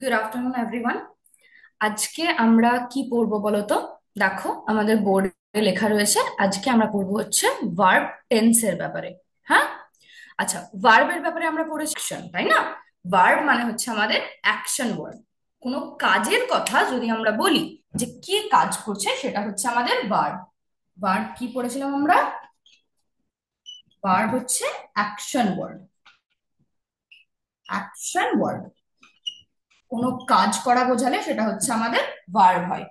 Good afternoon everyone. আজকে আমরা কি পড়বো বলো তো? দেখো, আমাদের বোর্ডে লেখা রয়েছে আজকে আমরা পড়বো হচ্ছে ভার্ব টেন্সের ব্যাপারে। হ্যাঁ, আচ্ছা, ভার্বের ব্যাপারে আমরা পড়েছি action, তাই না? ভার্ব মানে হচ্ছে আমাদের অ্যাকশন ওয়ার্ড। কোনো কাজের কথা যদি আমরা বলি যে কি কাজ করছে, সেটা হচ্ছে আমাদের ভার্ব। ভার্ব কি পড়েছিলাম আমরা? ভার্ব হচ্ছে অ্যাকশন ওয়ার্ড। অ্যাকশন ওয়ার্ড কোনো কাজ করা বোঝালে সেটা হচ্ছে আমাদের ভার্ব হয়।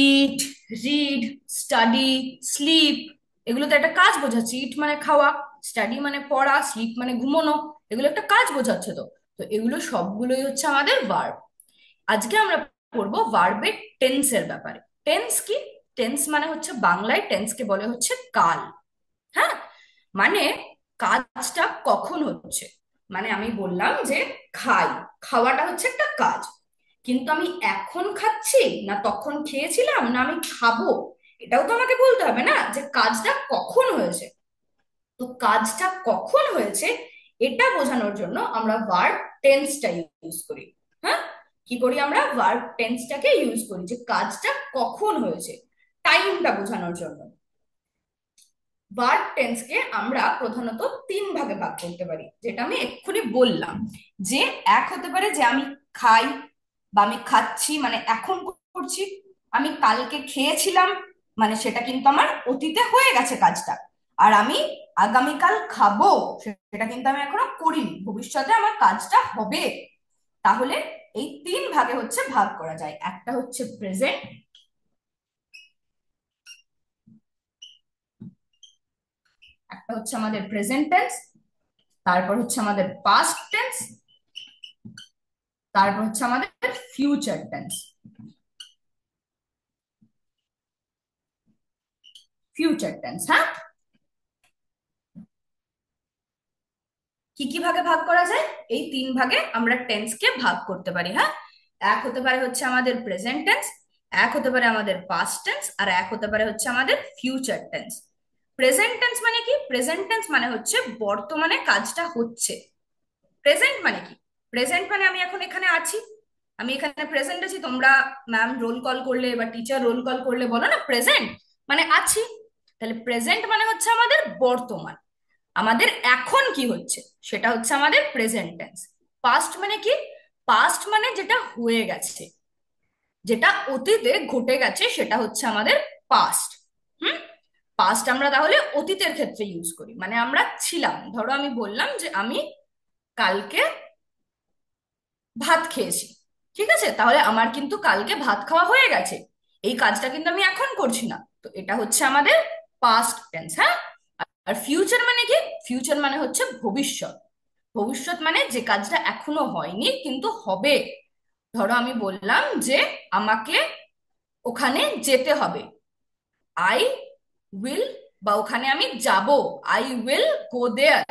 ইট, রিড, স্টাডি, স্লিপ, এগুলো তো একটা কাজ বোঝাচ্ছে। ইট মানে খাওয়া, স্টাডি মানে পড়া, স্লিপ মানে ঘুমানো, এগুলো একটা কাজ বোঝাচ্ছে। তো তো এগুলো সবগুলোই হচ্ছে আমাদের ভার্ব। আজকে আমরা পড়বো ভার্বের টেন্সের ব্যাপারে। টেন্স কি? টেন্স মানে হচ্ছে বাংলায় টেন্সকে বলে হচ্ছে কাল। হ্যাঁ, মানে কাজটা কখন হচ্ছে। মানে আমি বললাম যে খাই, খাওয়াটা হচ্ছে একটা কাজ, কিন্তু আমি এখন খাচ্ছি না তখন খেয়েছিলাম না আমি খাবো, এটাও তো আমাকে বলতে হবে না যে কাজটা কখন হয়েছে। তো কাজটা কখন হয়েছে এটা বোঝানোর জন্য আমরা ভার্ব টেন্সটা ইউজ করি। হ্যাঁ, কি করি আমরা? ভার্ব টেন্সটাকে ইউজ করি যে কাজটা কখন হয়েছে, টাইমটা বোঝানোর জন্য। ভার্ব টেন্সকে আমরা প্রধানত তিন ভাগে ভাগ করতে পারি, যেটা আমি এক্ষুনি বললাম। যে এক হতে পারে যে আমি খাই বা আমি খাচ্ছি, মানে এখন করছি। আমি কালকে খেয়েছিলাম, মানে সেটা কিন্তু আমার অতীতে হয়ে গেছে কাজটা। আর আমি আগামীকাল খাবো, সেটা কিন্তু আমি এখনো করিনি, ভবিষ্যতে আমার কাজটা হবে। তাহলে এই তিন ভাগে হচ্ছে ভাগ করা যায়। একটা হচ্ছে প্রেজেন্ট, একটা হচ্ছে আমাদের প্রেজেন্ট টেন্স, তারপর হচ্ছে আমাদের পাস্ট টেন্স, তারপর হচ্ছে আমাদের ফিউচার টেন্স। ফিউচার টেন্স, হ্যাঁ। কি কি ভাগে ভাগ করা যায়? এই তিন ভাগে আমরা টেন্সকে ভাগ করতে পারি। হ্যাঁ, এক হতে পারে হচ্ছে আমাদের প্রেজেন্ট টেন্স, এক হতে পারে আমাদের পাস্ট টেন্স, আর এক হতে পারে হচ্ছে আমাদের ফিউচার টেন্স। প্রেজেন্ট টেন্স মানে কি? প্রেজেন্ট টেন্স মানে হচ্ছে বর্তমানে কাজটা হচ্ছে। প্রেজেন্ট মানে কি? প্রেজেন্ট মানে আমি এখন এখানে আছি, আমি এখানে প্রেজেন্ট আছি। তোমরা ম্যাম রোল কল করলে বা টিচার রোল কল করলে বলো না প্রেজেন্ট, মানে আছি। তাহলে প্রেজেন্ট মানে হচ্ছে আমাদের বর্তমান, আমাদের এখন কি হচ্ছে সেটা হচ্ছে আমাদের প্রেজেন্ট টেন্স। পাস্ট মানে কি? পাস্ট মানে যেটা হয়ে গেছে, যেটা অতীতে ঘটে গেছে, সেটা হচ্ছে আমাদের পাস্ট। হুম, পাস্ট আমরা তাহলে অতীতের ক্ষেত্রে ইউজ করি। মানে আমরা ছিলাম, ধরো আমি বললাম যে আমি কালকে ভাত খেয়েছি, ঠিক আছে? তাহলে আমার কিন্তু কালকে ভাত খাওয়া হয়ে গেছে, এই কাজটা কিন্তু আমি এখন করছি না। তো এটা হচ্ছে আমাদের পাস্ট টেন্স। হ্যাঁ, আর ফিউচার মানে কি? ফিউচার মানে হচ্ছে ভবিষ্যৎ। ভবিষ্যৎ মানে যে কাজটা এখনো হয়নি কিন্তু হবে। ধরো আমি বললাম যে আমাকে ওখানে যেতে হবে, আই উইল, বা ওখানে আমি যাব, আই উইল গো দেয়ার।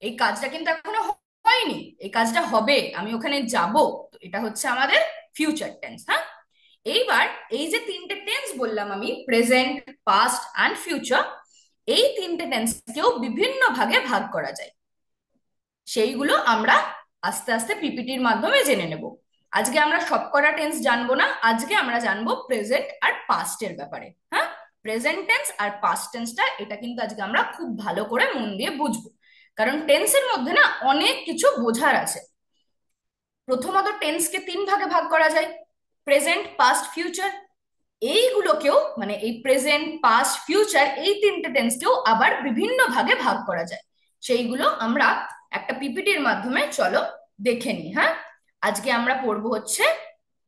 এই কাজটা কিন্তু এখনো হয়নি, এই কাজটা হবে, আমি ওখানে যাব। তো এটা হচ্ছে আমাদের ফিউচার টেন্স। হ্যাঁ, এইবার এই যে তিনটে টেন্স বললাম আমি, প্রেজেন্ট, পাস্ট অ্যান্ড ফিউচার, এই তিনটে টেন্সকেও বিভিন্ন ভাগে ভাগ করা যায়। সেইগুলো আমরা আস্তে আস্তে পিপিটির মাধ্যমে জেনে নেব। আজকে আমরা সবকটা টেন্স জানবো না, আজকে আমরা জানবো প্রেজেন্ট আর পাস্টের ব্যাপারে। হ্যাঁ, প্রেজেন্ট টেন্স আর পাস্ট টেন্সটা এটা কিন্তু আজকে আমরা খুব ভালো করে মন দিয়ে বুঝবো, কারণ টেন্সের মধ্যে না অনেক কিছু বোঝার আছে। প্রথমত টেন্সকে তিন ভাগে ভাগ করা যায়, প্রেজেন্ট, পাস্ট, ফিউচার। এইগুলোকেও মানে এই প্রেজেন্ট, পাস্ট, ফিউচার, এই তিনটে টেন্সকেও আবার বিভিন্ন ভাগে ভাগ করা যায়। সেইগুলো আমরা একটা পিপিটির মাধ্যমে চলো দেখে নিই। হ্যাঁ, আজকে আমরা পড়বো হচ্ছে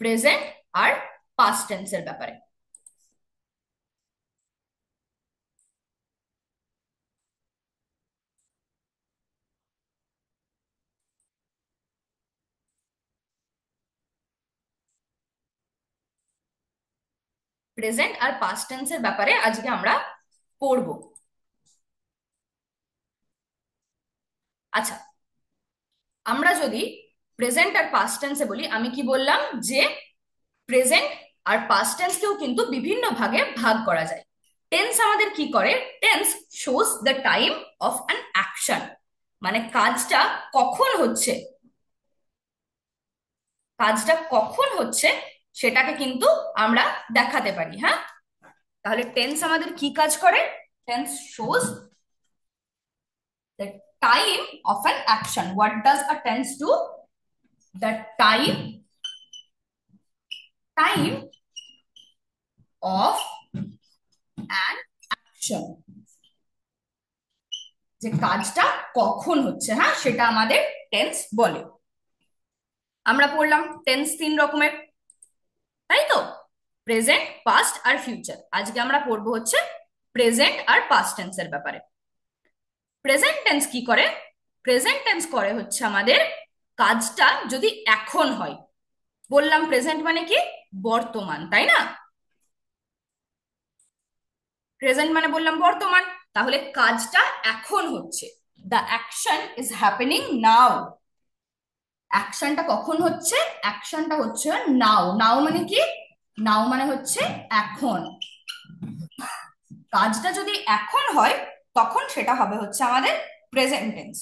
প্রেজেন্ট আর পাস্ট টেন্সের ব্যাপারে। প্রেজেন্ট আর পাস্ট টেন্সের ব্যাপারে আজকে আমরা পড়বো। আচ্ছা, আমরা যদি প্রেজেন্ট আর পাস্ট টেন্সে বলি, আমি কি বললাম যে প্রেজেন্ট আর পাস্ট টেন্সকেও কিন্তু বিভিন্ন ভাগে ভাগ করা যায়। টেন্স আমাদের কি করে? Tense shows the time of an action, মানে কাজটা কখন হচ্ছে, কাজটা কখন হচ্ছে সেটাকে কিন্তু আমরা দেখাতে পারি। হ্যাঁ, তাহলে টেন্স আমাদের কি কাজ করে? Tense shows the time of an action. What does a tense do? The time of an action, যে কাজটা কখন হচ্ছে, হ্যাঁ, সেটা আমাদের টেন্স বলে। আমরা পড়লাম টেন্স তিন রকমের, তাই তো? প্রেজেন্ট, পাস্ট আর ফিউচার। আজকে আমরা পড়বো হচ্ছে প্রেজেন্ট আর পাস্ট টেন্সের ব্যাপারে। প্রেজেন্ট টেন্স কি করে? প্রেজেন্ট টেন্স করে হচ্ছে আমাদের কাজটা যদি এখন হয়। বললাম প্রেজেন্ট মানে কি? বর্তমান, তাই না? প্রেজেন্ট মানে বললাম বর্তমান, তাহলে কাজটা এখন হচ্ছে। The action is happening now. অ্যাকশনটা কখন হচ্ছে? অ্যাকশনটা হচ্ছে নাও। নাও মানে কি? নাও মানে হচ্ছে এখন। কাজটা যদি এখন হয় তখন সেটা হবে হচ্ছে আমাদের প্রেজেন্ট টেন্স।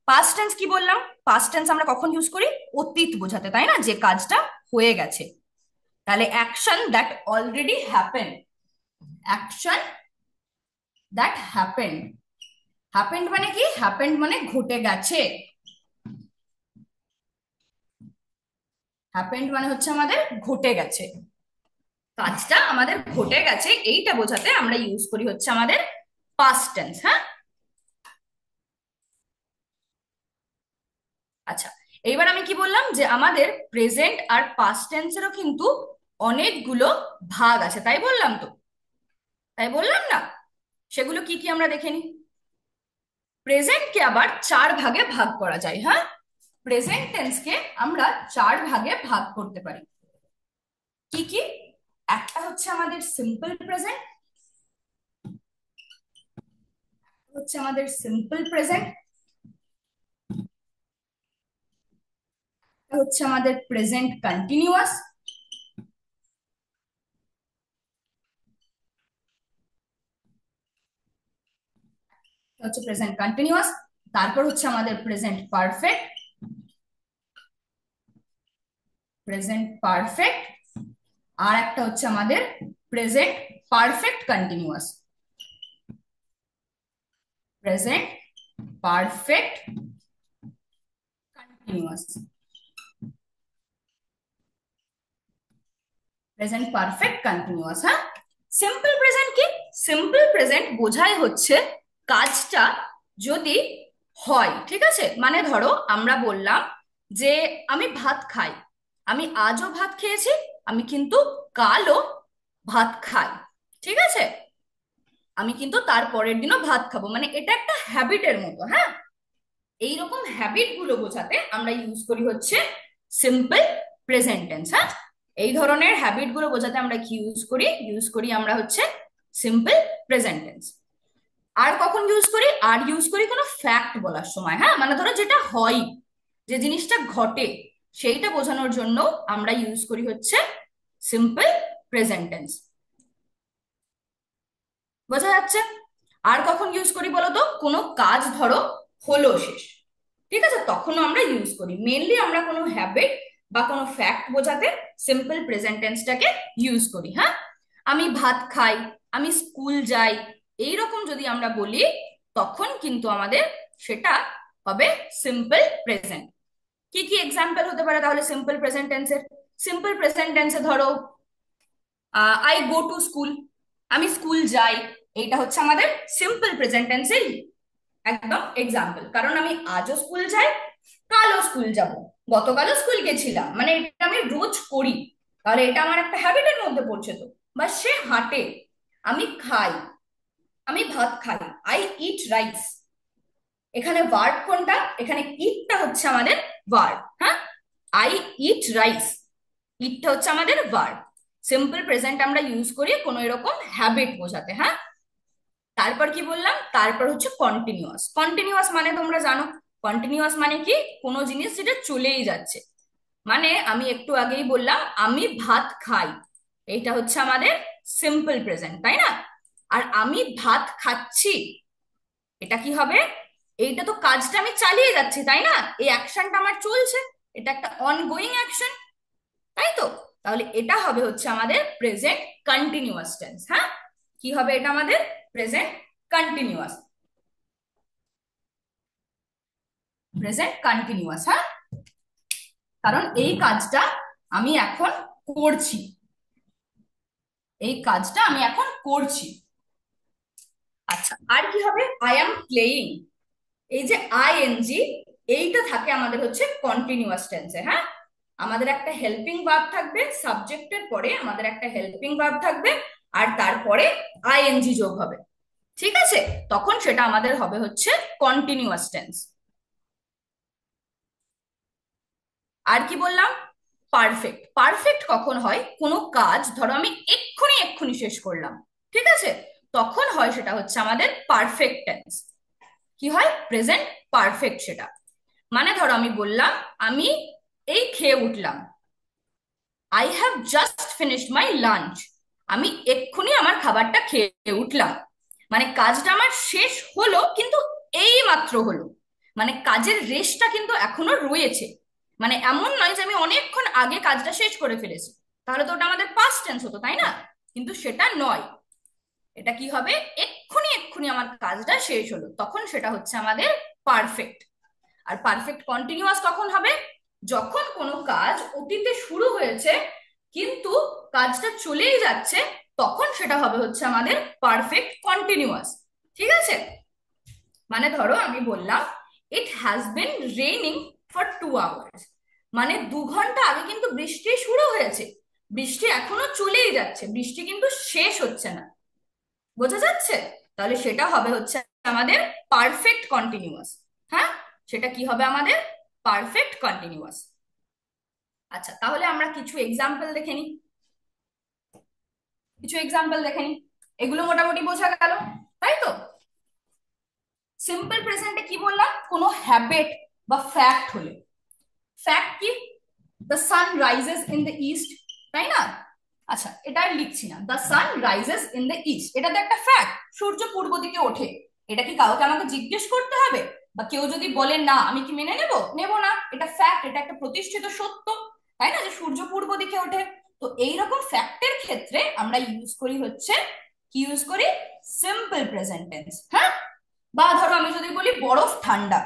পাস্ট টেন্স কি বললাম? পাস্ট টেন্স আমরা কখন ইউজ করি? অতীত বোঝাতে, তাই না? যে কাজটা হয়ে গেছে। তাহলে action that already happen. Action that happen. Happened মানে কি? হ্যাপেন্ড মানে ঘটে গেছে। হ্যাপেন্ড মানে হচ্ছে আমাদের ঘটে গেছে। কাজটা আমাদের ঘটে গেছে এইটা বোঝাতে আমরা ইউজ করি হচ্ছে আমাদের পাস্ট টেন্স। হ্যাঁ, আচ্ছা, এইবার আমি কি বললাম যে আমাদের প্রেজেন্ট আর পাস্ট টেন্সেরও কিন্তু অনেকগুলো ভাগ আছে, তাই বললাম তো? তাই বললাম না? সেগুলো কি কি আমরা দেখে নিই। প্রেজেন্টকে আবার চার ভাগে ভাগ করা যায়। হ্যাঁ, প্রেজেন্ট টেন্সকে আমরা চার ভাগে ভাগ করতে পারি। কি কি? একটা হচ্ছে আমাদের সিম্পল প্রেজেন্ট, হচ্ছে আমাদের সিম্পল প্রেজেন্ট, হচ্ছে আমাদের প্রেজেন্ট কন্টিনিউয়াস, হচ্ছে প্রেজেন্ট কন্টিনিউয়াস। তারপর হচ্ছে আমাদের প্রেজেন্ট পারফেক্ট, প্রেজেন্ট পারফেক্ট। আর একটা হচ্ছে আমাদের present perfect continuous, present perfect continuous, present perfect continuous. হ্যাঁ, সিম্পল প্রেজেন্ট কি? সিম্পল প্রেজেন্ট বোঝায় হচ্ছে কাজটা যদি হয়, ঠিক আছে? মানে ধরো আমরা বললাম যে আমি ভাত খাই, আমি আজও ভাত খেয়েছি, আমি কিন্তু কালও ভাত খাই, ঠিক আছে? আমি কিন্তু তার পরের দিনও ভাত খাবো, মানে এটা একটা হ্যাবিটের মতো। হ্যাঁ, এইরকম হ্যাবিট গুলো বোঝাতে আমরা ইউজ করি হচ্ছে সিম্পল প্রেজেন্ট টেন্স। হ্যাঁ, এই ধরনের হ্যাবিট গুলো বোঝাতে আমরা কি ইউজ করি? ইউজ করি আমরা হচ্ছে সিম্পল প্রেজেন্ট টেন্স। আর কখন ইউজ করি? আর ইউজ করি কোনো ফ্যাক্ট বলার সময়। হ্যাঁ, মানে ধরো যেটা হয়, যে জিনিসটা ঘটে, সেইটা বোঝানোর জন্য আমরা ইউজ করি হচ্ছে সিম্পল প্রেজেন্ট টেন্স। বোঝা যাচ্ছে? আর কখন ইউজ করি বলো তো? কোনো কাজ ধরো হলো শেষ, ঠিক আছে, তখনও আমরা ইউজ করি। মেনলি আমরা কোনো হ্যাবিট বা কোনো ফ্যাক্ট বোঝাতে সিম্পল প্রেজেন্ট টেন্সটাকে ইউজ করি। হ্যাঁ, আমি ভাত খাই, আমি স্কুল যাই, এইরকম যদি আমরা বলি তখন কিন্তু আমাদের সেটা হবে সিম্পল প্রেজেন্ট। কি কি এক্সাম্পল হতে পারে তাহলে সিম্পল প্রেজেন্ট টেন্সের? সিম্পল প্রেজেন্ট টেন্সে ধরো আই গো টু স্কুল, আমি স্কুল যাই, এইটা হচ্ছে আমাদের সিম্পল প্রেজেন্ট টেন্সের একদম এক্সাম্পল। কারণ আমি আজও স্কুল যাই, কালও স্কুল যাব, গতকালও স্কুল গেছিলাম, মানে এটা আমি রোজ করি, তাহলে এটা আমার একটা হ্যাবিটের মধ্যে পড়ছে। তো বা সে হাঁটে, আমি খাই, আমি ভাত খাই, আই ইট রাইস। এখানে ভার্ব কোনটা? এখানে ইটটা হচ্ছে আমাদের ভার্ব। হ্যাঁ, আই ইট রাইস, ইটটা হচ্ছে আমাদের ভার্ব। সিম্পল প্রেজেন্ট আমরা ইউজ করি কোনো এরকম হ্যাবিট বোঝাতে। হ্যাঁ, তারপর কি বললাম? তারপর হচ্ছে কন্টিনিউয়াস। কন্টিনিউয়াস মানে তোমরা জানো, কন্টিনিউয়াস মানে কি? কোনো জিনিস যেটা চলেই যাচ্ছে। মানে আমি একটু আগেই বললাম আমি ভাত খাই, এইটা হচ্ছে আমাদের সিম্পল প্রেজেন্ট, তাই না? আর আমি ভাত খাচ্ছি, এটা কি হবে? এইটা তো কাজটা আমি চালিয়ে যাচ্ছি, তাই না? এই অ্যাকশনটা আমার চলছে, এটা একটা অনগোয়িং অ্যাকশন। তাই তো? তাহলে এটা হবে হচ্ছে আমাদের প্রেজেন্ট কন্টিনিউয়াস টেন্স। হ্যাঁ, কি হবে এটা আমাদের? Present continuous, present continuous. হ্যাঁ, কারণ এই কাজটা আমি এখন করছি, এই কাজটা আমি এখন করছি। আচ্ছা, আর কি হবে? আই এম প্লেয়িং, এই যে আইএনজি, এইটা থাকে আমাদের হচ্ছে কন্টিনিউয়াস টেন্সে। হ্যাঁ, আমাদের একটা হেল্পিং ভার্ব থাকবে, সাবজেক্টের পরে আমাদের একটা হেল্পিং ভার্ব থাকবে, আর তারপরে আইএনজি যোগ হবে। ঠিক আছে, তখন সেটা আমাদের হবে হচ্ছে কন্টিনিউয়াস টেন্স। আর কি বললাম? পারফেক্ট। পারফেক্ট কখন হয়? কোনো কাজ ধরো আমি এক্ষুনি এক্ষুনি শেষ করলাম, ঠিক আছে, তখন হয় সেটা হচ্ছে আমাদের পারফেক্ট টেন্স। কি হয়? প্রেজেন্ট পারফেক্ট সেটা। মানে ধরো আমি বললাম আমি এই খেয়ে উঠলাম, I have just finished my lunch, আমি এক্ষুনি আমার খাবারটা খেয়ে উঠলাম। মানে কাজটা আমার শেষ হলো, কিন্তু এই মাত্র হলো, মানে কাজের রেশটা কিন্তু এখনো রয়েছে। মানে এমন নয় যে আমি অনেকক্ষণ আগে কাজটা শেষ করে ফেলেছি, তাহলে তো ওটা আমাদের পাস্ট টেন্স হতো, তাই না? কিন্তু সেটা নয়, এটা কি হবে? এক্ষুনি এক্ষুনি আমার কাজটা শেষ হলো, তখন সেটা হচ্ছে আমাদের পারফেক্ট। আর পারফেক্ট কন্টিনিউয়াস কখন হবে? যখন কোনো কাজ অতীতে শুরু হয়েছে কিন্তু কাজটা চলেই যাচ্ছে, তখন সেটা হবে হচ্ছে আমাদের পারফেক্ট কন্টিনিউয়াস। ঠিক আছে? মানে ধরো আমি বললাম it has been raining for 2 hours, মানে 2 ঘন্টা আগে কিন্তু বৃষ্টি শুরু হয়েছে, বৃষ্টি এখনো চলেই যাচ্ছে, বৃষ্টি কিন্তু শেষ হচ্ছে না। বোঝা যাচ্ছে? তাহলে সেটা হবে হচ্ছে আমাদের পারফেক্ট কন্টিনিউয়াস। হ্যাঁ, সেটা কি হবে আমাদের? Perfect continuous. আচ্ছা, তাহলে আমরা কিছু এক্সাম্পল দেখে নিই, কিছু এক্সাম্পল দেখে নিই। এগুলো মোটামুটি বোঝা গেল, তাই তো? সিম্পল প্রেজেন্টে কি বললাম? কোনো হ্যাবিট বা ফ্যাক্ট হলে। ফ্যাক্ট কি? The sun rises in the east, তাই না? আচ্ছা, এটা আর লিখছি না, the sun rises in the east, এটা তো একটা ফ্যাক্ট, সূর্য পূর্ব দিকে ওঠে। এটা কি কাউকে আমাকে জিজ্ঞেস করতে হবে? বা কেউ যদি বলে না, আমি কি মেনে নেব? নেব না, এটা ফ্যাক্ট, এটা একটা প্রতিষ্ঠিত সত্য, তাই না, যে সূর্য পূর্ব দিকে ওঠে। তো এইরকম ফ্যাক্টের ক্ষেত্রে আমরা ইউজ করি হচ্ছে, কি ইউজ করি? Simple present tense. হ্যাঁ, বা ধরো আমি যদি বলি বরফ ঠান্ডা,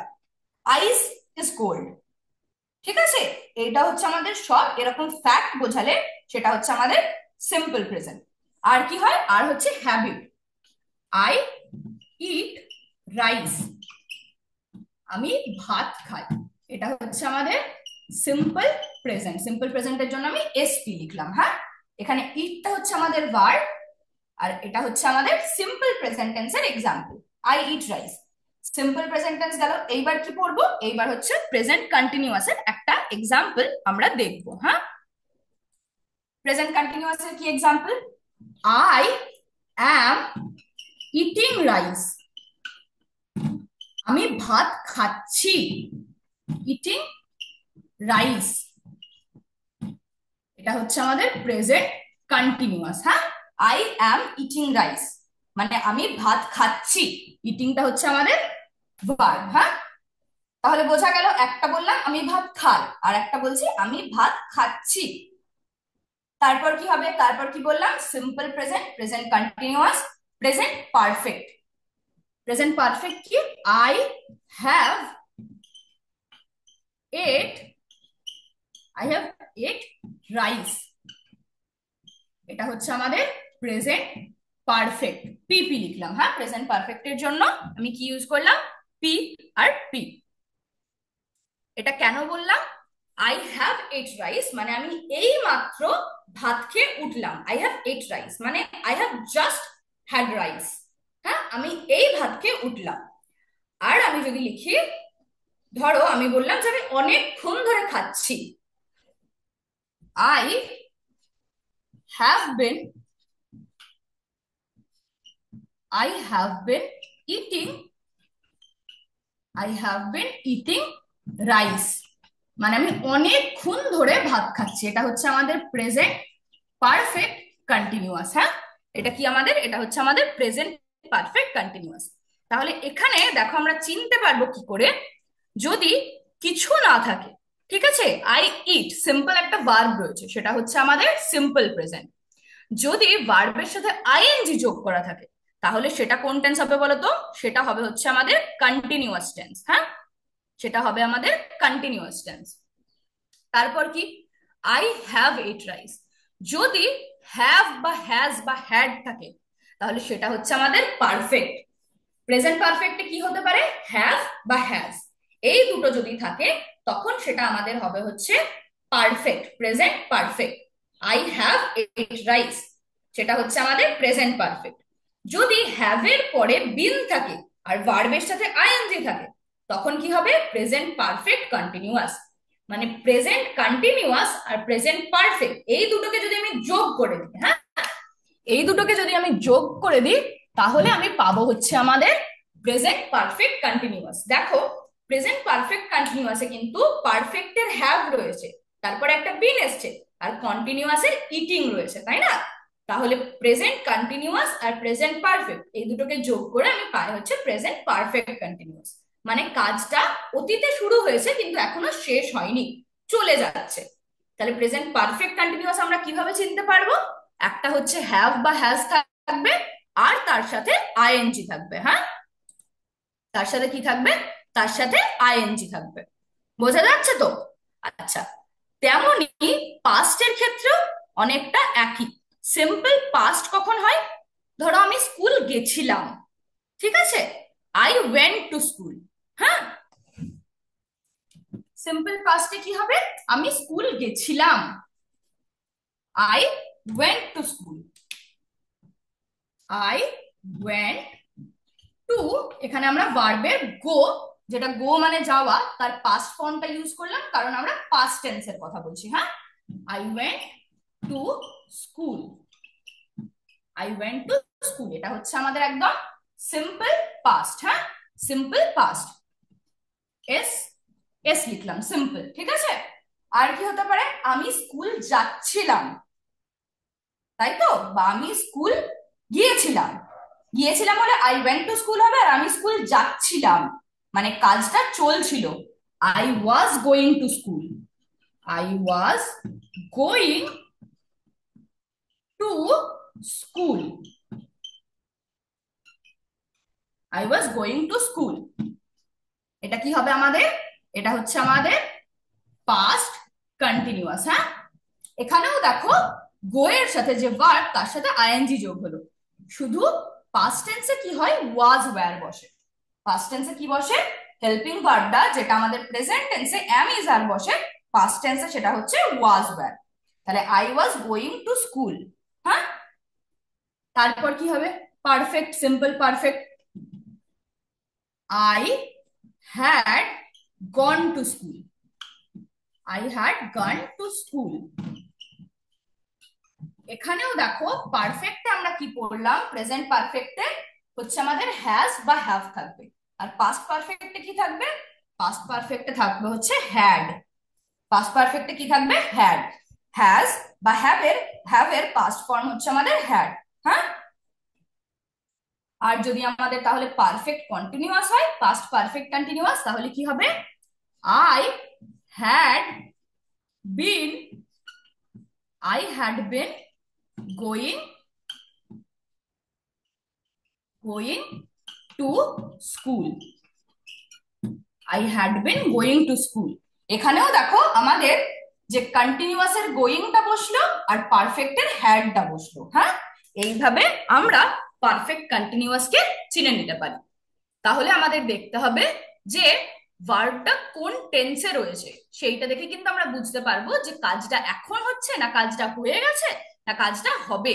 আইস ইজ কোল্ড, ঠিক আছে, এটা হচ্ছে আমাদের সব এরকম ফ্যাক্ট বোঝালে সেটা হচ্ছে আমাদের সিম্পল প্রেজেন্ট। আর কি হয়? আর হচ্ছে হ্যাবিট, আই ইট রাইস, আমি ভাত খাই, এটা হচ্ছে আমাদের সিম্পল প্রেজেন্ট। সিম্পল প্রেজেন্টের জন্য আমি এসপি লিখলাম। হ্যাঁ, এখানে ইটটা হচ্ছে আমাদের ভার্ব, আর এটা হচ্ছে আমাদের সিম্পল প্রেজেন্ট টেন্সের example, I eat rice. Simple present tense গেল, এইবার কি পড়বো? এইবার হচ্ছে প্রেজেন্ট কন্টিনিউয়াসের একটা এক্সাম্পল আমরা দেখবো। হ্যাঁ, প্রেজেন্ট কন্টিনিউয়াসের কি example? I am eating rice, আমি ভাত খাচ্ছি, ইটিং রাইস, এটা হচ্ছে আমাদের প্রেজেন্ট কন্টিনিউয়াস। হ্যাঁ, আই অ্যাম ইটিং রাইস, মানে আমি ভাত খাচ্ছি, ইটিংটা হচ্ছে আমাদের ভার্ব। হ্যাঁ, তাহলে বোঝা গেল, একটা বললাম আমি ভাত খাই, আর একটা বলছি আমি ভাত খাচ্ছি। তারপর কি হবে? তারপর কি বললাম? Simple present, present continuous, present perfect. Present perfect কি? I have ate, I have ate rice, এটা হচ্ছে আমাদের প্রেজেন্ট পারফেক্ট। পিপি লিখলাম। হ্যাঁ, প্রেজেন্ট পারফেক্টের জন্য আমি কি ইউজ করলাম? P R P. এটা কেন বললাম? আই হ্যাভ এট রাইস, মানে আমি এই মাত্র ভাত খেয়ে উঠলাম, আই হ্যাভ এট রাইস মানে I have just had rice. হ্যাঁ, আমি এই ভাত খেয়ে উঠলাম। আর আমি যদি লিখি, ধরো আমি বললাম যে আমি অনেকক্ষণ ধরে খাচ্ছি, I have been, I have been eating, I have been eating rice, মানে আমি অনেকক্ষণ ধরে ভাত খাচ্ছি, এটা হচ্ছে আমাদের প্রেজেন্ট পারফেক্ট কন্টিনিউয়াস। হ্যাঁ, এটা কি আমাদের? এটা হচ্ছে আমাদের প্রেজেন্ট পারফেক্ট কন্টিনিউয়াস। তাহলে এখানে দেখো আমরা চিনতে পারবো কি করে, যদি কিছু না থাকে, ঠিক আছে, আই ইট সিম্পল একটা ভার্ব রয়েছে, সেটা হচ্ছে আমাদের সিম্পল প্রেজেন্ট। যদি ভার্বের সাথে আইএনজি যোগ করা থাকে তাহলে সেটা কোন টেন্স হবে বলতো? সেটা হবে হচ্ছে আমাদের কন্টিনিউয়াস টেন্স। হ্যাঁ, সেটা হবে আমাদের কন্টিনিউয়াস টেন্স। তারপর কি, আই হ্যাভ এট রাইস। যদি হ্যাভ বা হ্যাজ বা হ্যাড থাকে তাহলে সেটা হচ্ছে আমাদের পারফেক্ট। প্রেজেন্ট পারফেক্টে কি হতে পারে? হ্যাভ বা হ্যাজ, এই দুটো যদি থাকে তখন সেটা আমাদের হবে হচ্ছে perfect, present perfect. I have ate rice, সেটা হচ্ছে আমাদের প্রেজেন্ট পারফেক্ট। যদি হ্যাভ এর পরে বিন থাকে আর ভার্বের সাথে আইএনজি থাকে তখন কি হবে? Present perfect continuous. মানে প্রেজেন্ট কন্টিনিউয়াস আর প্রেজেন্ট পারফেক্ট এই দুটোকে যদি আমি যোগ করে দিই, হ্যাঁ, এই দুটোকে যদি আমি যোগ করে দিই তাহলে আমি পাবো হচ্ছে আমাদের প্রেজেন্ট পারফেক্ট কন্টিনিউয়াস। দেখো, প্রেজেন্ট পারফেক্ট কন্টিনিউয়াসে কিন্তু পারফেক্টের হ্যাভ রয়েছে, তারপরে একটা বিন এসছে, আর কন্টিনিউয়াসের ইটিং রয়েছে, তাই না? তাহলে প্রেজেন্ট কন্টিনিউয়াস আর প্রেজেন্ট পারফেক্ট এই দুটোকে যোগ করে আমি পাই হচ্ছে প্রেজেন্ট পারফেক্ট কন্টিনিউয়াস। মানে কাজটা অতীতে শুরু হয়েছে কিন্তু এখনো শেষ হয়নি, চলে যাচ্ছে। তাহলে প্রেজেন্ট পারফেক্ট কন্টিনিউয়াস আমরা কিভাবে চিনতে পারবো? একটা হচ্ছে হ্যাভ বা হ্যাজ থাকবে, আর তার সাথে আইএনজি থাকবে। হ্যাঁ, তার সাথে কি থাকবে? তার সাথে আইএনজি থাকবে। বোঝা যাচ্ছে তো? আচ্ছা, তেমনি পাস্টের ক্ষেত্রেও অনেকটা একই। সিম্পল পাস্ট কখন হয়? ধরো আমি স্কুল গেছিলাম, ঠিক আছে, আই ওয়েন্ট টু স্কুল। হ্যাঁ, সিম্পল পাস্টে কি হবে? আমি স্কুল গেছিলাম, I went to school. I went to, এখানে আমরা ভার্বের গো, যেটা গো মানে যাওয়া, তার পাস্ট ফর্মটা ইউজ করলাম কারণ আমরা পাস্ট টেন্সের কথা বলছি। হ্যাঁ, I went to school. I went to school, এটা হচ্ছে আমাদের একদম সিম্পল পাস্ট। হ্যাঁ, সিম্পল পাস্ট, এস এস লিখলাম, সিম্পল। ঠিক আছে, আর কি হতে পারে? আমি স্কুল যাচ্ছিলাম, তাই তো, বা আমি স্কুল গিয়েছিলাম। গিয়েছিলাম হলে আই ওয়েন্ট টু স্কুল হবে, আর আমি স্কুল যাচ্ছিলাম মানে কাজটা চলছিল, I was going to school. I was going to school. I was going to school, এটা কি হবে আমাদের? এটা হচ্ছে আমাদের পাস্ট কন্টিনিউয়াস। হ্যাঁ, এখানেও দেখো গো এর সাথে যে ভার্ব তার সাথে আইএনজি যোগ হলো। শুধু পাস্ট টেন্সে কি হয়? ওয়াজ ওয়্যার বসে। পাস্ট টেন্সে কি বসে? হেল্পিং ভার্বটা, যেটা আমাদের প্রেজেন্ট টেন্সে এম ইজ আর বসে, পাস্ট টেন্সে সেটা হচ্ছে ওয়াজ ওয়্যার। তাহলে I was going to school. হ্যাঁ, তারপর কি হবে? Perfect, simple perfect, I had gone to school. I had gone to school. এখানেও দেখো পারফেক্টে আমরা কি পড়লাম? প্রেজেন্ট পারফেক্টে হচ্ছে আমাদের হ্যাজ বা হ্যাভ থাকবে, আর পাস্ট পারফেক্টে কি থাকবে? পাস্ট পারফেক্টে থাকবে হচ্ছে হ্যাড। পাস্ট পারফেক্টে কি থাকবে? হ্যাড। হ্যাজ বা হ্যাভ এর পাস্ট ফর্ম হচ্ছে আমাদের হ্যাড। হ্যাঁ, আর যদি আমাদের তাহলে পারফেক্ট কন্টিনিউয়াস হয়, পাস্ট পারফেক্ট কন্টিনিউয়াস, তাহলে কি হবে? I had been, I had been going going to school. I had been going to school. এখানেও দেখো আমাদের যে কন্টিনিউয়াস এর গোয়িংটা বসলো আর পারফেক্টের হ্যাডটা বসলো। হ্যাঁ, এইভাবে আমরা পারফেক্ট কন্টিনিউয়াস কে চিনে নিতে পারি। তাহলে আমাদের দেখতে হবে যে ভার্বটা কোন টেন্সে রয়েছে, সেইটা দেখে কিন্তু আমরা বুঝতে পারবো যে কাজটা এখন হচ্ছে, না কাজটা হয়ে গেছে, না কাজটা হবে।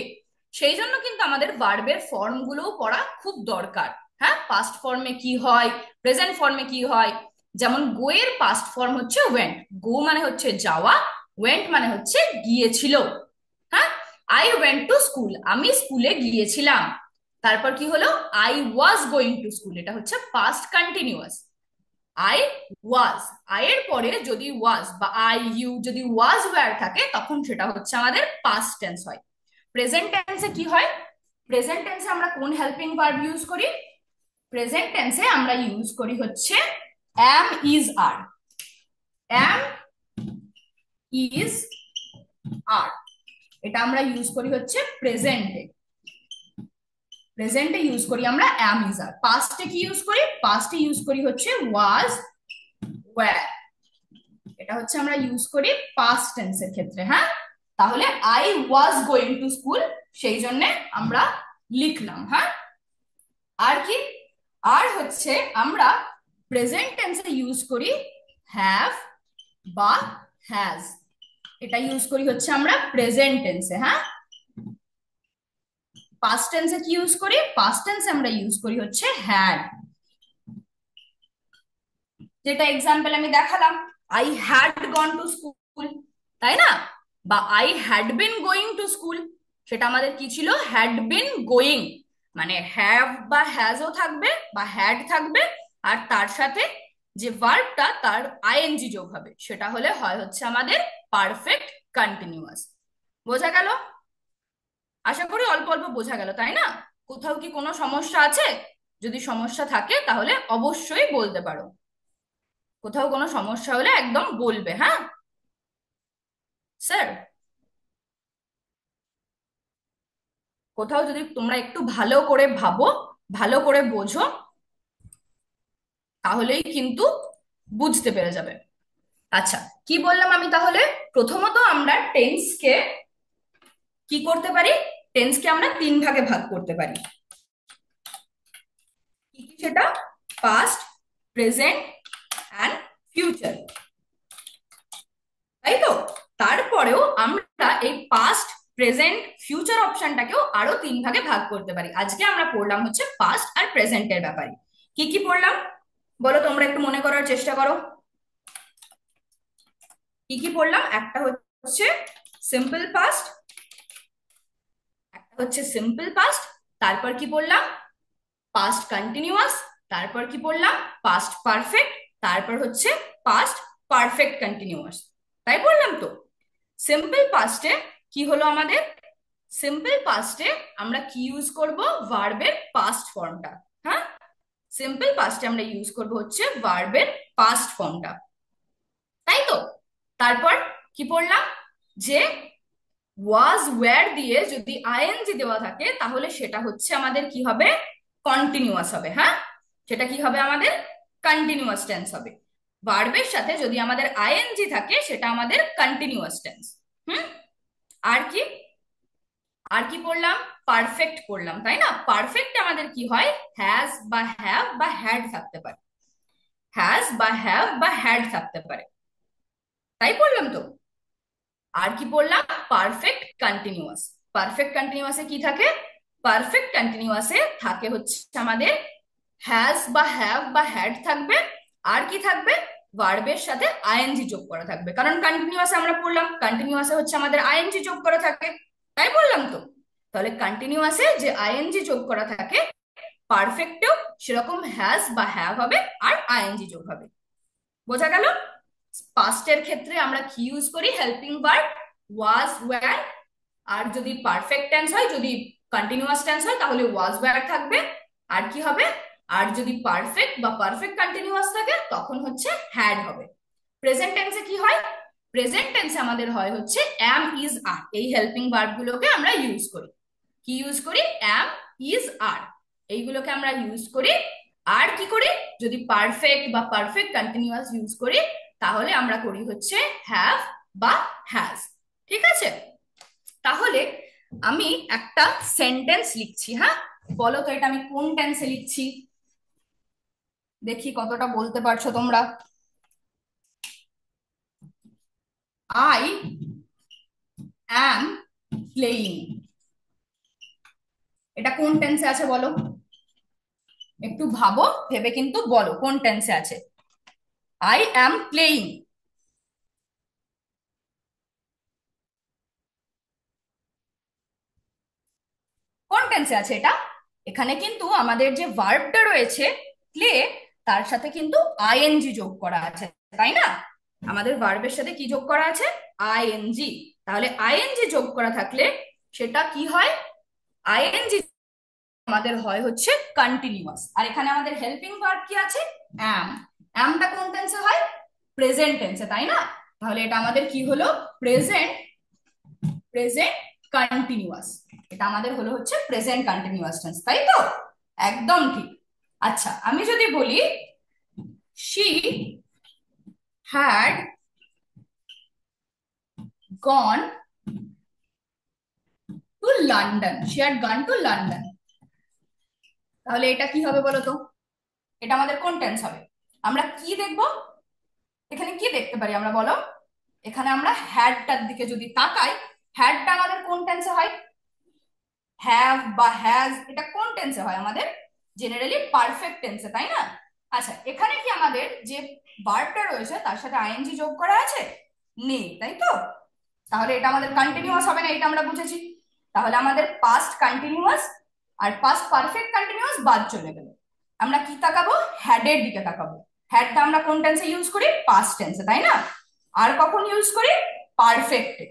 সেই জন্য কিন্তু আমাদের ভার্বের ফর্ম গুলোও পড়া খুব দরকার। হ্যাঁ, পাস্ট ফর্মে কি হয়, প্রেজেন্ট ফর্মে কি হয়। যেমন গো এর পাস্ট ফর্ম হচ্ছে ওয়েন্ট। গো মানে হচ্ছে যাওয়া, ওয়েন্ট মানে হচ্ছে গিয়েছিল। হ্যাঁ, আই ওয়েন্ট টু স্কুল, আমি স্কুলে গিয়েছিলাম। তারপর কি হলো? I was going to school, এটা হচ্ছে past continuous. I was, I এর পরে যদি ওয়াজ বা আই ইউ যদি ওয়াজ ওয়্যার থাকে তখন সেটা হচ্ছে আমাদের পাস্ট টেন্স হয়। প্রেজেন্ট টেন্সে কি হয়? প্রেজেন্ট টেন্সে আমরা কোন হেল্পিং ভার্ব ইউজ করি? প্রেজেন্ট টেন্সে আমরা ইউজ করি হচ্ছে am is R. Am is আর, এটা আমরা ইউজ করি হচ্ছে প্রেজেন্টে। প্রেজেন্টে ইউজ করি আমরা অ্যাম ইজ আর। পাস্টে কি ইউজ করি? পাস্টে ইউজ করি হচ্ছে ওয়াজ, ওয়্যার। এটা হচ্ছে আমরা ইউজ করি পাস্ট টেন্সের ক্ষেত্রে। হ্যাঁ, তাহলে I was going to school, সেই জন্য আমরা লিখলাম। হ্যাঁ, আর কি? আর হচ্ছে আমরা প্রেজেন্ট টেন্সে ইউজ করি হ্যাভ বা হ্যাজ। এটা ইউজ করি হচ্ছে আমরা প্রেজেন্ট টেন্সে। হ্যাঁ, পাস্ট টেন্সে কি ইউজ করি? পাস্ট টেন্সে আমরা ইউজ করি হচ্ছে হ্যাড। যেটা এক্সাম্পল আমি দেখালাম, I had gone to school, তাই না? বা I had been going to school, সেটা আমাদের কি ছিল? Had been going. মানে হ্যাভ বা হ্যাজও থাকবে বা হ্যাড থাকবে, আর তার সাথে যে ভার্বটা তার আইএনজি যোগ হবে, সেটা হলে হয় হচ্ছে আমাদের পারফেক্ট কন্টিনিউয়াস। বোঝা গেল? আশা করি অল্প অল্প বোঝা গেল, তাই না? কোথাও কি কোনো সমস্যা আছে? যদি সমস্যা থাকে তাহলে অবশ্যই বলতে পারো। কোথাও কোনো সমস্যা হলে একদম বলবে। হ্যাঁ স্যার, কোথাও যদি তোমরা একটু ভালো করে ভাবো, ভালো করে বোঝো, তাহলেই কিন্তু বুঝতে পেরে যাবে। আচ্ছা, কি বললাম আমি তাহলে? প্রথমত আমরা টেন্সকে কি করতে পারি? টেন্সকে আমরা তিন ভাগে ভাগ করতে পারি। কি কি সেটা? পাস্ট, প্রেজেন্ট অ্যান্ড ফিউচার, তাই তো? তারপরেও আমরা এই পাস্ট, প্রেজেন্ট, ফিউচার অপশনটাকেও আরো তিন ভাগে ভাগ করতে পারি। আজকে আমরা পড়লাম হচ্ছে পাস্ট আর প্রেজেন্টের ব্যাপারে। কি কি পড়লাম বলো, তোমরা একটু মনে করার চেষ্টা করো। কি কি পড়লাম? একটা হচ্ছে সিম্পল পাস্ট, একটা হচ্ছে সিম্পল পাস্ট, তারপর কি পড়লাম? পাস্ট কন্টিনিউয়াস, তারপর কি পড়লাম? পাস্ট পারফেক্ট, তারপর হচ্ছে পাস্ট পারফেক্ট কন্টিনিউয়াস। তাই বললাম তো? সিম্পল পাস্টে কি হলো আমাদের? সিম্পল পাস্টে আমরা কি ইউজ করব? ভার্বের পাস্ট ফর্মটা। হ্যাঁ, সিম্পল পাস্টে আমরা ইউজ করব হচ্ছে ভার্বের পাস্ট ফর্মটা, তাই তো? তারপর কি পড়লাম? যে ওয়াজ ওয়্যার দিয়ে যদি আইএনজি দেওয়া থাকে তাহলে সেটা হচ্ছে আমাদের কি হবে? কন্টিনিউয়াস হবে। হ্যাঁ, সেটা কি হবে? আমাদের কন্টিনিউয়াস টেন্স হবে। ভার্বের সাথে যদি আমাদের আইএনজি থাকে সেটা আমাদের কন্টিনিউয়াস টেন্স। হুম, আর কি? আর কি পড়লাম? পারফেক্ট পড়লাম, তাই না? পারফেক্ট আমাদের কি হয়? হ্যাজ বা হ্যাভ বা হ্যাড থাকতে পারে। হ্যাজ বা হ্যাভ বা হ্যাড থাকতে পারে, তাই পড়লাম তো? আর কি পড়লাম? Perfect continuous. পারফেক্ট কন্টিনিউয়াসে কি থাকে? পারফেক্ট কন্টিনিউয়াসে থাকে হচ্ছে আমাদের হ্যাজ বা হ্যাভ বা হ্যাড থাকবে, আর কি থাকবে? ভার্বের সাথে আইএনজি যোগ করা থাকবে, কারণ কন্টিনিউয়াসে আমরা পড়লাম কন্টিনিউয়াসে হচ্ছে আমাদের আইএনজি যোগ করা থাকে, তাই বললাম তো? তাহলে কন্টিনিউয়াসে যে আইএনজি যোগ করা থাকে, পারফেক্টেও সেরকম হ্যাজ বা হ্যাভ হবে আর আইএনজি যোগ হবে। বোঝা গেল? পাস্টের ক্ষেত্রে আমরা কি ইউজ করি? Helping verb was were. আর যদি পারফেক্ট টেন্স হয়, যদি কন্টিনিউয়াস টেন্স হয়, তাহলে ওয়াজ ওয়্যার থাকবে। আর কি হবে? আর যদি পারফেক্ট বা পারফেক্ট কন্টিনিউয়াস থাকে তখন হচ্ছে হ্যাড হবে। প্রেজেন্ট টেন্সে কি হয়? প্রেজেন্ট টেন্সে আমাদের হয় হচ্ছে অ্যাম ইজ আর। এই হেল্পিং ভার্ব গুলোকে আমরা ইউজ করি। কি ইউজ করি? অ্যাম ইজ আর, এইগুলোকে আমরা ইউজ করি। আর কি করি? যদি পারফেক্ট বা পারফেক্ট কন্টিনিউয়াস ইউজ করি তাহলে আমরা করি হচ্ছে হ্যাভ বা হ্যাজ। ঠিক আছে? তাহলে আমি একটা সেন্টেন্স লিখছি। হ্যাঁ, বলো তো এটা আমি কোন টেন্সে লিখছি? দেখি কতটা বলতে পারছো তোমরা। আই অ্যাম প্লেইং, এটা কোন টেন্সে আছে বলো? একটু ভাবো, ভেবে কিন্তু বলো কোন টেন্সে আছে। আই অ্যাম প্লেইং কোন টেন্সে আছে এটা? এখানে কিন্তু আমাদের যে ভার্বটা রয়েছে প্লে, তার সাথে কিন্তু আইএনজি যোগ করা আছে, তাই না? আমাদের ভার্বের সাথে কি যোগ করা আছে? আইএনজি। তাহলে আইএনজি যোগ করা থাকলে সেটা কি হয়? আইএনজি আমাদের হয় হচ্ছে কন্টিনিউয়াস। আর এখানে আমাদের হেল্পিং ভার্ব কি আছে? অ্যাম। অ্যামটা কোন টেন্সে হয়? প্রেজেন্ট টেন্সে, তাই না? তাহলে এটা আমাদের কি হলো? Present present continuous. এটা আমাদের হলো হচ্ছে প্রেজেন্ট কন্টিনিউয়াস টেন্স, তাই তো? একদম ঠিক। আচ্ছা, আমি যদি বলি she had gone to London, she had gone to London, তাহলে এটা কি হবে বলো তো? এটা আমাদের কোন টেন্স হবে? আমরা কি দেখবো? এখানে কি দেখতে পারি আমরা বলো? এখানে আমরা হ্যাডটার দিকে যদি তাকাই, হ্যাডটা আমাদের কোন টেন্সে হয়? হ্যাভ বা হ্যাজ, এটা কোন টেন্সে হয় আমাদের? জেনারেলি পারফেক্ট টেন্সে, তাই না? আচ্ছা, এখানে কি আমাদের যে ভার্বটা রয়েছে তার সাথে আইএনজি যোগ করা আছে? নেই, তাই তো? তাহলে এটা আমাদের কন্টিনিউয়াস হবে না, এটা আমরা বুঝেছি। তাহলে আমাদের পাস্ট কন্টিনিউয়াস আর পাস্ট পারফেক্ট কন্টিনিউয়াস বাদ চলে গেল। আমরা কি তাকাবো? হ্যাডের দিকে তাকাবো। হ্যাডটা আমরা কোন টেন্সে ইউজ করি? পাস্ট টেন্সে, তাই না? আর কখন ইউজ করি? পারফেক্টে।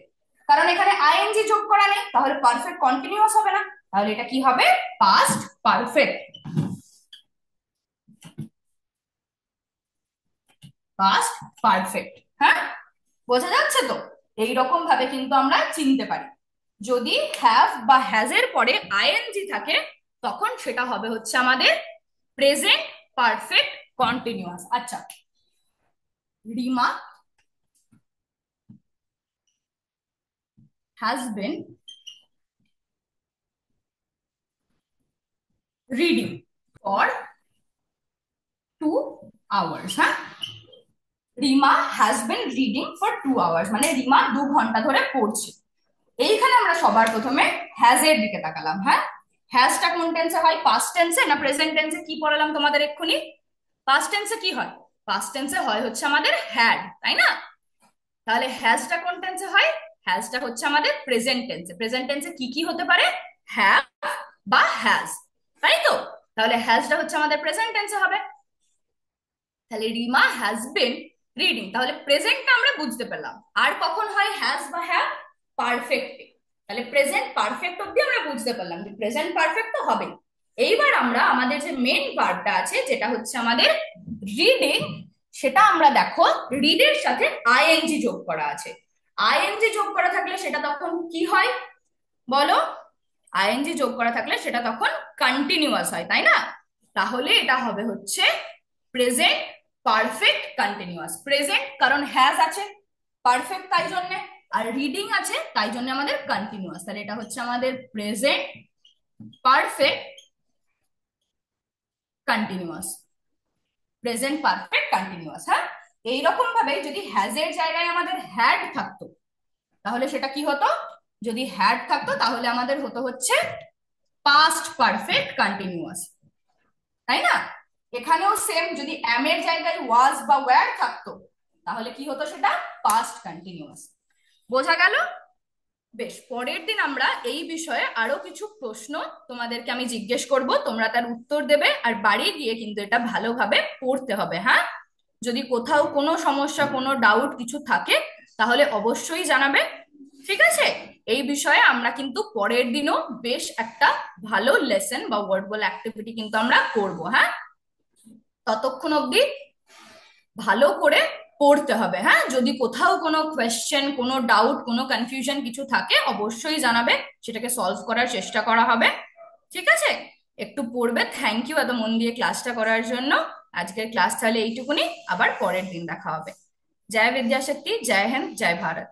কারণ এখানে আইএনজি যোগ করা নেই, তাহলে পারফেক্ট কন্টিনিউয়াস হবে না। তাহলে এটা কি হবে? Past perfect. Past perfect. হ্যাঁ, বোঝা যাচ্ছে তো? এইরকম ভাবে কিন্তু আমরা চিনতে পারি। যদি হ্যাভ বা হ্যাজ এর পরে আইএনজি থাকে তখন সেটা হবে হচ্ছে আমাদের প্রেজেন্ট পারফেক্ট কন্টিনিউয়াস। আচ্ছা, Rima has been reading for 2 hours. হ্যাঁ, Rima has been reading for 2 hours, মানে রিমা 2 ঘন্টা ধরে পড়ছে। এইখানে আমরা সবার প্রথমে হ্যাজ এর দিকে তাকালাম। হ্যাঁ, হ্যাজটা কোন টেন্সে হয়? পাস্ট টেন্সে না প্রেজেন্ট টেন্সে? কি পড়ালাম তোমাদের এক্ষুনি? পাস্ট টেন্সে কি হয়? পাস্ট টেন্সে হয় হচ্ছে আমাদের হ্যাড, তাই না? তাহলে হ্যাজটা কোন টেন্সে হয়? হ্যাজটা হচ্ছে আমাদের প্রেজেন্ট টেন্সে। প্রেজেন্ট টেন্সে কি কি হতে পারে? হ্যাভ বা হ্যাজ, তাই তো? তাহলে হ্যাজটা হচ্ছে আমাদের প্রেজেন্ট টেন্সে হবে। তাহলে রিমা হ্যাজ বিন রিডিং, তাহলে প্রেজেন্টটা আমরা বুঝতে পেলাম। আর কখন হয় হ্যাজ বা হ্যাভ? পারফেক্টে। তাহলে প্রেজেন্ট পারফেক্ট অব্দি আমরা বুঝতে পারলাম যে প্রেজেন্ট পারফেক্ট তো হবে। এইবার আমরা আমাদের যে মেন ভার্বটা আছে যেটা হচ্ছে আমাদের রিডিং, সেটা আমরা দেখো রিডের সাথে আইএনজি যোগ করা আছে। আইএনজি যোগ করা থাকলে সেটা তখন কি হয় বলো? আইএনজি যোগ করা থাকলে সেটা তখন কন্টিনিউয়াস হয়, তাই না? তাহলে এটা হবে হচ্ছে প্রেজেন্ট পারফেক্ট কন্টিনিউয়াস। প্রেজেন্ট কারণ হ্যাজ আছে, পারফেক্ট তাই জন্য, আর রিডিং আছে তাই জন্য আমাদের কন্টিনিউয়াস। তাহলে এটা হচ্ছে আমাদের present perfect continuous. Present perfect continuous. হ্যাঁ, এইরকম ভাবে যদি হ্যাজ এর জায়গায় আমাদের হ্যাড থাকতো তাহলে সেটা কি হতো? যদি হ্যাড থাকতো তাহলে আমাদের হতো হচ্ছে পাস্ট পারফেক্ট কন্টিনিউয়াস, তাই না? এখানেও সেম, যদি এম এর জায়গায় ওয়াজ বা ওয়্যার থাকতো তাহলে কি হতো? সেটা পাস্ট কন্টিনিউয়াস। বোঝা গেল? বেশ, পরের দিন আমরা এই বিষয়ে আরো কিছু প্রশ্ন তোমাদেরকে আমি জিজ্ঞেস করব, তোমরা তার উত্তর দেবে, আর বাড়ি গিয়ে কিন্তু এটা ভালোভাবে পড়তে হবে। হ্যাঁ, যদি কোথাও কোনো সমস্যা কোনো ডাউট কিছু থাকে তাহলে অবশ্যই জানাবে, ঠিক আছে? এই বিষয়ে আমরা কিন্তু পরের দিনও বেশ একটা ভালো লেসন বা ওয়ার্ড বল অ্যাক্টিভিটি কিন্তু আমরা করব। হ্যাঁ, ততক্ষণ অবধি ভালো করে পড়তে হবে। হ্যাঁ, যদি কোথাও কোনো কোয়েশ্চেন কোনো ডাউট কোনো কনফিউশন কিছু থাকে অবশ্যই জানাবে, সেটাকে সলভ করার চেষ্টা করা হবে, ঠিক আছে? একটু পড়বে। থ্যাংক ইউ এত মন দিয়ে ক্লাসটা করার জন্য। আজকের ক্লাস তাহলে এইটুকুনি, আবার পরের দিন দেখা হবে। জয় বিদ্যাশক্তি, জয় হিন্দ, জয় ভারত।